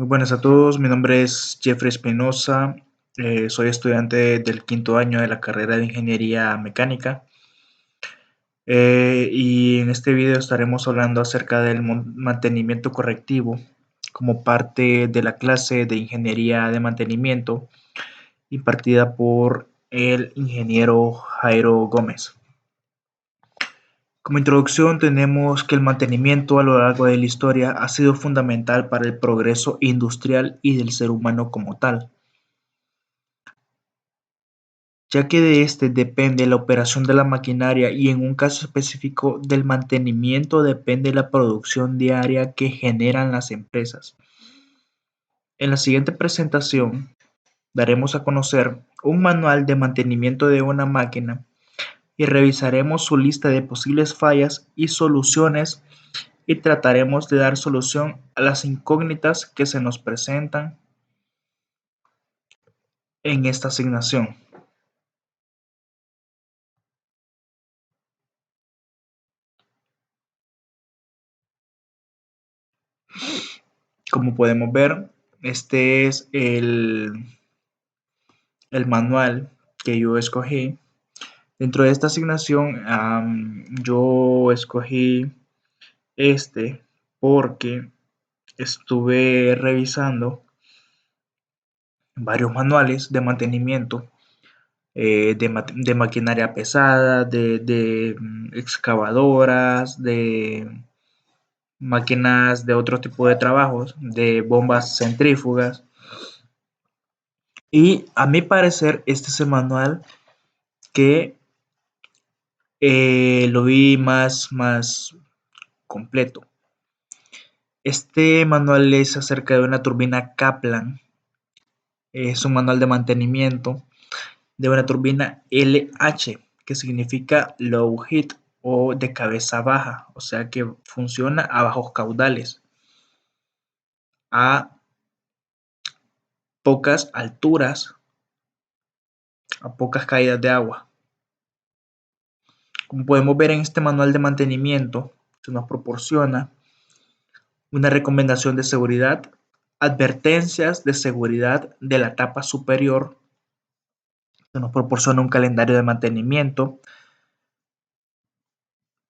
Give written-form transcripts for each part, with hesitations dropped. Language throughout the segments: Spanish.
Muy buenas a todos, mi nombre es Jeffrey Espinosa, soy estudiante del quinto año de la carrera de Ingeniería Mecánica y en este video estaremos hablando acerca del mantenimiento correctivo como parte de la clase de Ingeniería de Mantenimiento impartida por el ingeniero Jairo Gómez. Como introducción tenemos que el mantenimiento a lo largo de la historia ha sido fundamental para el progreso industrial y del ser humano como tal, ya que de este depende la operación de la maquinaria y en un caso específico del mantenimiento depende la producción diaria que generan las empresas. En la siguiente presentación daremos a conocer un manual de mantenimiento de una máquina y revisaremos su lista de posibles fallas y soluciones y trataremos de dar solución a las incógnitas que se nos presentan en esta asignación. Como podemos ver, este es el manual que yo escogí. Dentro de esta asignación, yo escogí este porque estuve revisando varios manuales de mantenimiento de maquinaria pesada, de excavadoras, de máquinas de otro tipo de trabajos, de bombas centrífugas. Y a mi parecer, este es el manual que lo vi más completo. Este manual es acerca de una turbina Kaplan. Es un manual de mantenimiento de una turbina LH, que significa low heat o de cabeza baja, o sea que funciona a bajos caudales, a pocas alturas, a pocas caídas de agua. Como podemos ver en este manual de mantenimiento, se nos proporciona una recomendación de seguridad, advertencias de seguridad de la etapa superior, se nos proporciona un calendario de mantenimiento,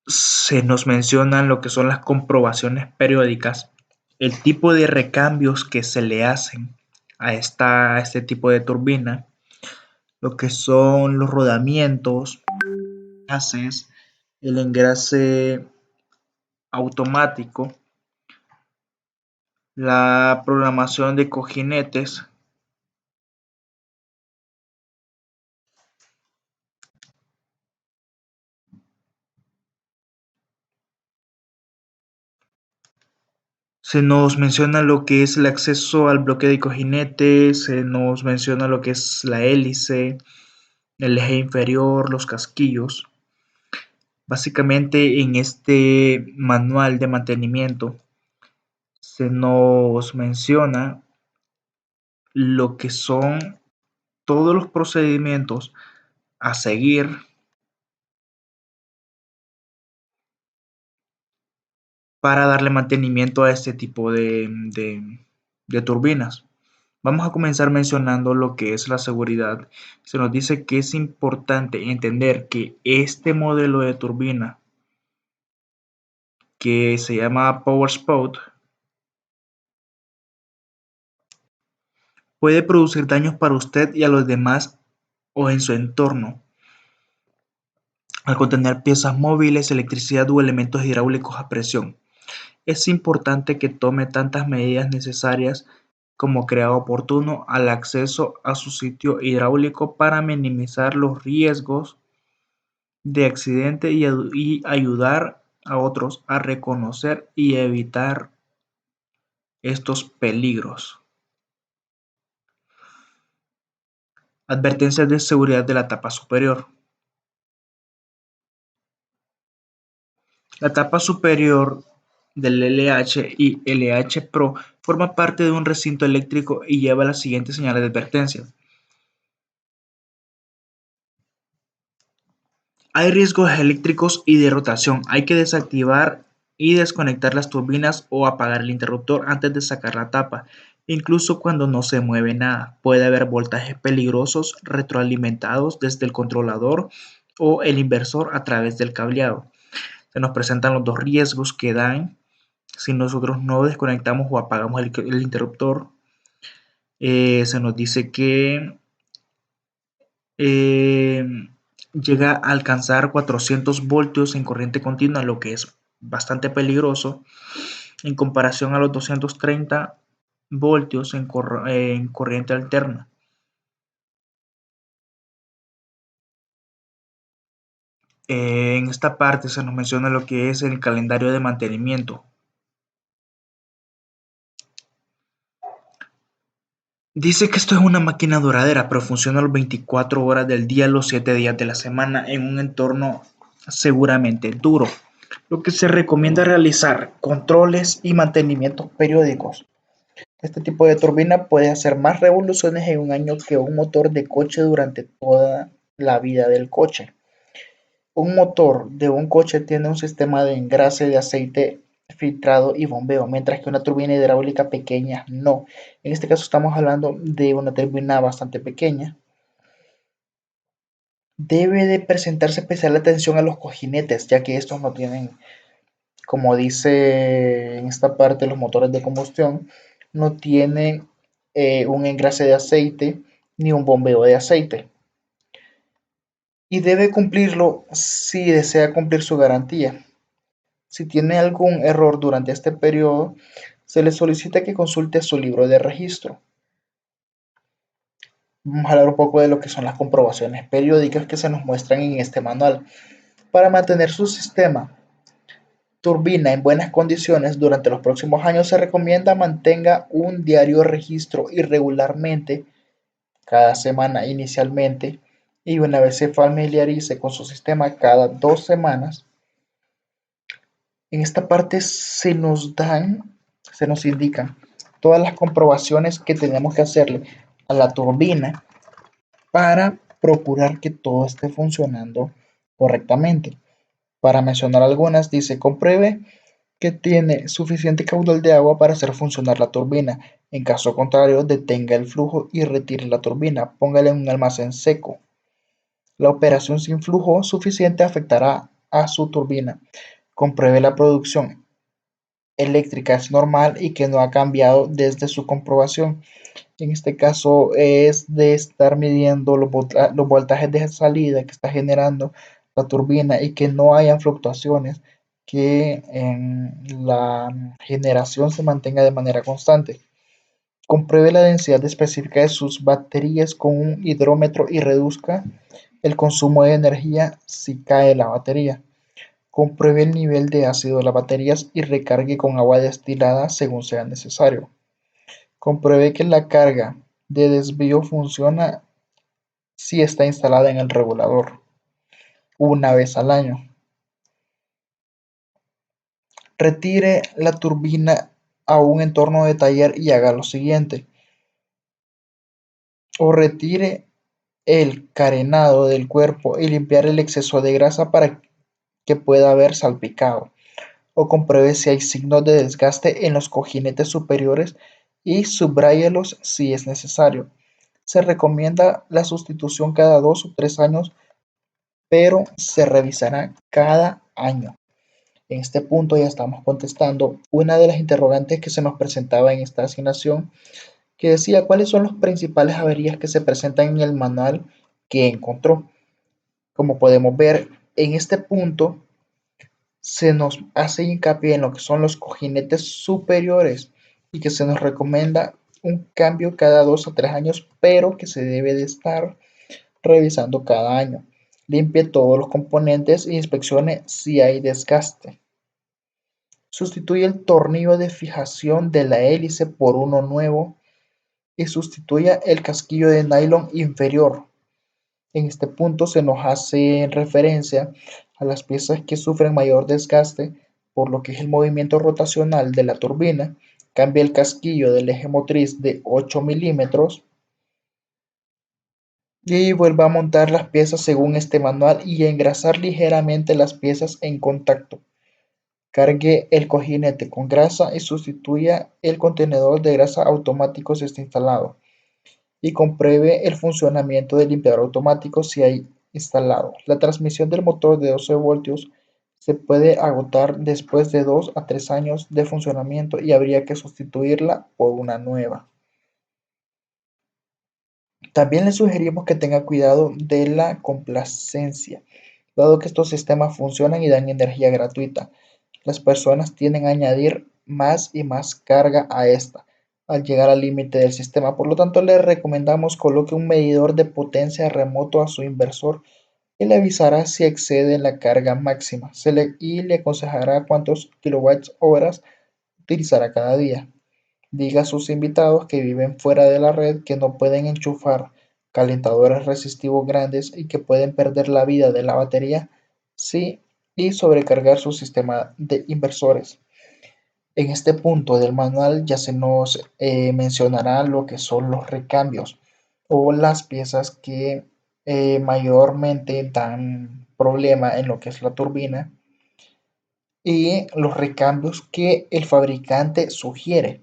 se nos mencionan lo que son las comprobaciones periódicas, el tipo de recambios que se le hacen a este tipo de turbina, lo que son los rodamientos, gases, el engrase automático, la programación de cojinetes, se nos menciona lo que es el acceso al bloque de cojinetes, se nos menciona lo que es la hélice, el eje inferior, los casquillos. Básicamente en este manual de mantenimiento se nos menciona lo que son todos los procedimientos a seguir para darle mantenimiento a este tipo de turbinas. Vamos a comenzar mencionando lo que es la seguridad. Se nos dice que es importante entender que este modelo de turbina, que se llama Power Spout, puede producir daños para usted y a los demás o en su entorno al contener piezas móviles, electricidad o elementos hidráulicos a presión. Es importante que tome tantas medidas necesarias como crea oportuno al acceso a su sitio hidráulico para minimizar los riesgos de accidente y ayudar a otros a reconocer y evitar estos peligros. Advertencias de seguridad de la tapa superior. La tapa superior del LH y LH Pro forma parte de un recinto eléctrico y lleva las siguientes señales de advertencia. Hay riesgos eléctricos y de rotación. Hay que desactivar y desconectar las turbinas o apagar el interruptor antes de sacar la tapa. Incluso cuando no se mueve nada, puede haber voltajes peligrosos retroalimentados desde el controlador o el inversor a través del cableado. Se nos presentan los dos riesgos que dan si nosotros no desconectamos o apagamos el interruptor. Se nos dice que eh, llega a alcanzar 400 voltios en corriente continua, lo que es bastante peligroso en comparación a los 230 voltios en corriente alterna. En esta parte se nos menciona lo que es el calendario de mantenimiento. Dice que esto es una máquina duradera, pero funciona las 24 horas del día, los 7 días de la semana, en un entorno seguramente duro. Lo que se recomienda realizar controles y mantenimientos periódicos. Este tipo de turbina puede hacer más revoluciones en un año que un motor de coche durante toda la vida del coche. Un motor de un coche tiene un sistema de engrase de aceite, filtrado y bombeo, mientras que una turbina hidráulica pequeña no. En este caso estamos hablando de una turbina bastante pequeña. Debe de presentarse especial atención a los cojinetes, ya que estos no tienen, como dice en esta parte, los motores de combustión, no tienen un engrase de aceite ni un bombeo de aceite. Y debe cumplirlo si desea cumplir su garantía. Si tiene algún error durante este periodo, se le solicita que consulte su libro de registro. Vamos a hablar un poco de lo que son las comprobaciones periódicas que se nos muestran en este manual. Para mantener su sistema turbina en buenas condiciones durante los próximos años, se recomienda mantenga un diario registro irregularmente cada semana inicialmente, y una vez se familiarice con su sistema cada 2 semanas. En esta parte se nos indican todas las comprobaciones que tenemos que hacerle a la turbina para procurar que todo esté funcionando correctamente. Para mencionar algunas, dice: compruebe que tiene suficiente caudal de agua para hacer funcionar la turbina. En caso contrario, detenga el flujo y retire la turbina. Póngale en un almacén seco. La operación sin flujo suficiente afectará a su turbina. Compruebe la producción eléctrica es normal y que no ha cambiado desde su comprobación. En este caso es de estar midiendo los voltajes de salida que está generando la turbina y que no hayan fluctuaciones, que en la generación se mantenga de manera constante. Compruebe la densidad específica de sus baterías con un hidrómetro y reduzca el consumo de energía si cae la batería. Compruebe el nivel de ácido de las baterías y recargue con agua destilada según sea necesario. Compruebe que la carga de desvío funciona si está instalada en el regulador una vez al año. Retire la turbina a un entorno de taller y haga lo siguiente. O retire el carenado del cuerpo y limpiar el exceso de grasa para que pueda haber salpicado. O compruebe si hay signos de desgaste en los cojinetes superiores y subráyelos si es necesario. Se recomienda la sustitución cada 2 o 3 años, pero se revisará cada año. En este punto ya estamos contestando una de las interrogantes que se nos presentaba en esta asignación, que decía cuáles son las principales averías que se presentan en el manual que encontró. Como podemos ver, en este punto se nos hace hincapié en lo que son los cojinetes superiores y que se nos recomienda un cambio cada 2 o 3 años, pero que se debe de estar revisando cada año. Limpie todos los componentes e inspeccione si hay desgaste. Sustituye el tornillo de fijación de la hélice por uno nuevo y sustituya el casquillo de nylon inferior. En este punto se nos hace referencia a las piezas que sufren mayor desgaste por lo que es el movimiento rotacional de la turbina. Cambia el casquillo del eje motriz de 8 milímetros y vuelva a montar las piezas según este manual y a engrasar ligeramente las piezas en contacto. Cargue el cojinete con grasa y sustituya el contenedor de grasa automático si está instalado. Y compruebe el funcionamiento del limpiador automático si hay instalado. La transmisión del motor de 12 voltios se puede agotar después de 2 a 3 años de funcionamiento y habría que sustituirla por una nueva. También le sugerimos que tenga cuidado de la complacencia, dado que estos sistemas funcionan y dan energía gratuita. Las personas tienden a añadir más y más carga a esta al llegar al límite del sistema. Por lo tanto, le recomendamos coloque un medidor de potencia remoto a su inversor y le avisará si excede la carga máxima y le aconsejará cuántos kilowatts horas utilizará cada día. Diga a sus invitados que viven fuera de la red que no pueden enchufar calentadores resistivos grandes y que pueden perder la vida de la batería sí, y sobrecargar su sistema de inversores. En este punto del manual ya se nos mencionará lo que son los recambios o las piezas que mayormente dan problema en lo que es la turbina y los recambios que el fabricante sugiere.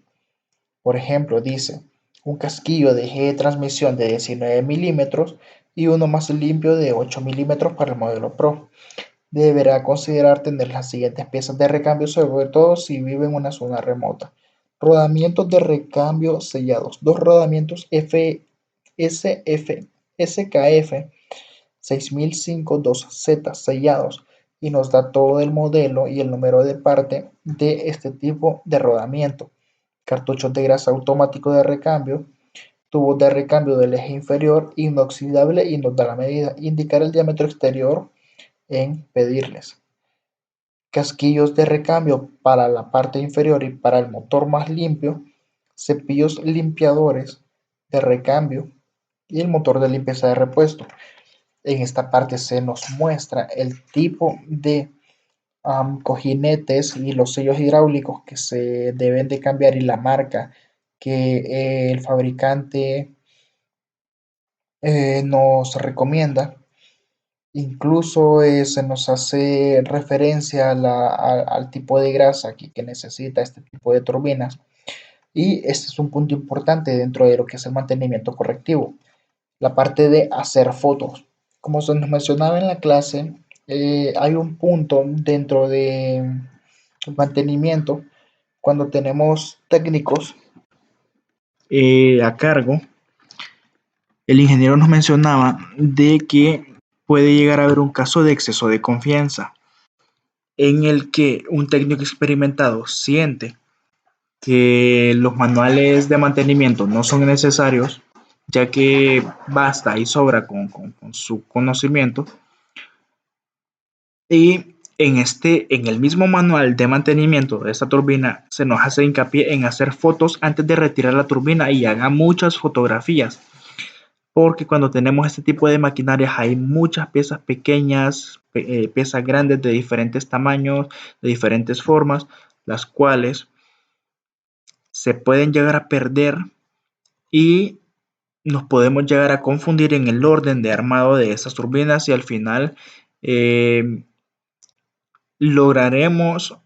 Por ejemplo, dice un casquillo de eje de transmisión de 19 milímetros y uno más limpio de 8 milímetros para el modelo Pro. Deberá considerar tener las siguientes piezas de recambio, sobre todo si vive en una zona remota. Rodamientos de recambio sellados. Dos rodamientos SKF 6005-2Z sellados y nos da todo el modelo y el número de parte de este tipo de rodamiento. Cartuchos de grasa automático de recambio, tubos de recambio del eje inferior inoxidable y nos da la medida. Indicar el diámetro exterior en pedirles. Casquillos de recambio para la parte inferior y para el motor más limpio, cepillos limpiadores de recambio y el motor de limpieza de repuesto. En esta parte se nos muestra el tipo de cojinetes y los sellos hidráulicos que se deben de cambiar y la marca que el fabricante nos recomienda. Incluso se nos hace referencia al tipo de grasa que necesita este tipo de turbinas. Y este es un punto importante dentro de lo que es el mantenimiento correctivo, la parte de hacer fotos. Como se nos mencionaba en la clase, hay un punto dentro de mantenimiento cuando tenemos técnicos a cargo. El ingeniero nos mencionaba de que puede llegar a haber un caso de exceso de confianza en el que un técnico experimentado siente que los manuales de mantenimiento no son necesarios, ya que basta y sobra con su conocimiento. Y en el mismo manual de mantenimiento de esta turbina se nos hace hincapié en hacer fotos antes de retirar la turbina y haga muchas fotografías, porque cuando tenemos este tipo de maquinarias hay muchas piezas pequeñas, piezas grandes de diferentes tamaños, de diferentes formas, las cuales se pueden llegar a perder y nos podemos llegar a confundir en el orden de armado de estas turbinas y al final eh, lograremos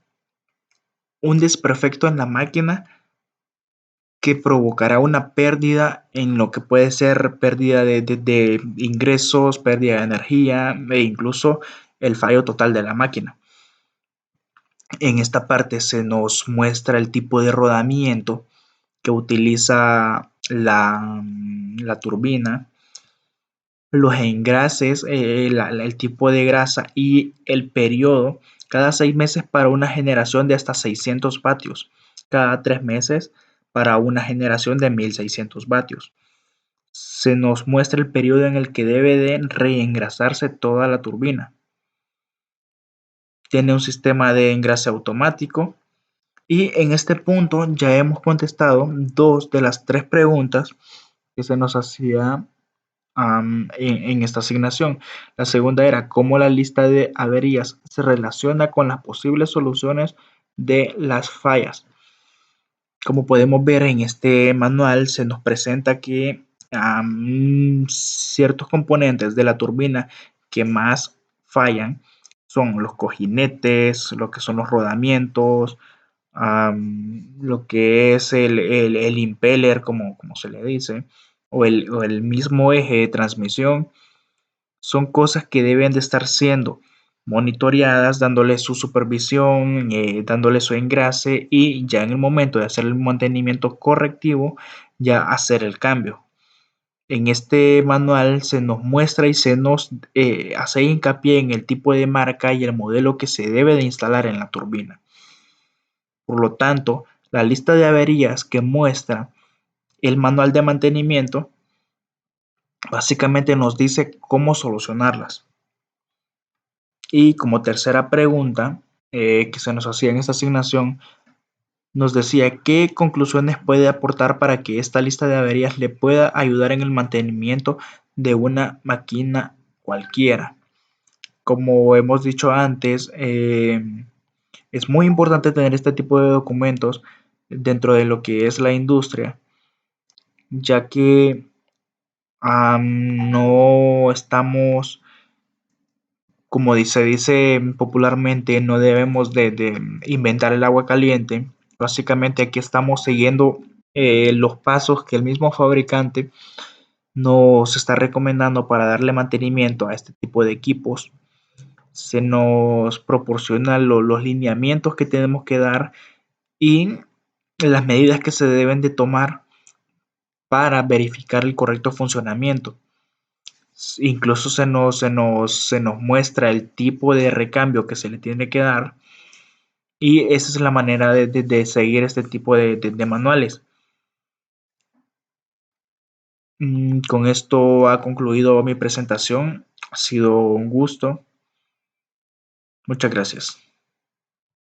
un desperfecto en la máquina que provocará una pérdida en lo que puede ser pérdida de ingresos, pérdida de energía e incluso el fallo total de la máquina. En esta parte se nos muestra el tipo de rodamiento que utiliza la turbina, los engrases, el tipo de grasa y el periodo cada 6 meses para una generación de hasta 600 vatios, cada 3 meses para una generación de 1600 vatios. Se nos muestra el periodo en el que debe de reengrasarse toda la turbina. Tiene un sistema de engrase automático y en este punto ya hemos contestado 2 de las 3 preguntas que se nos hacía en esta asignación. La segunda era cómo la lista de averías se relaciona con las posibles soluciones de las fallas. Como podemos ver en este manual, se nos presenta que ciertos componentes de la turbina que más fallan son los cojinetes, lo que son los rodamientos, lo que es el impeller, como se le dice, o el mismo eje de transmisión, son cosas que deben de estar siendo monitoreadas, dándole su supervisión, dándole su engrase y ya en el momento de hacer el mantenimiento correctivo, ya hacer el cambio. En este manual se nos muestra y se nos hace hincapié en el tipo de marca y el modelo que se debe de instalar en la turbina. Por lo tanto, la lista de averías que muestra el manual de mantenimiento básicamente nos dice cómo solucionarlas. Y como tercera pregunta que se nos hacía en esta asignación, nos decía qué conclusiones puede aportar para que esta lista de averías le pueda ayudar en el mantenimiento de una máquina cualquiera. Como hemos dicho antes, es muy importante tener este tipo de documentos dentro de lo que es la industria, ya que no estamos, como se dice popularmente, no debemos de inventar el agua caliente. Básicamente aquí estamos siguiendo los pasos que el mismo fabricante nos está recomendando para darle mantenimiento a este tipo de equipos. Se nos proporcionan los lineamientos que tenemos que dar y las medidas que se deben de tomar para verificar el correcto funcionamiento. Incluso se nos muestra el tipo de recambio que se le tiene que dar y esa es la manera de seguir este tipo de manuales. Con esto ha concluido mi presentación. Ha sido un gusto. Muchas gracias.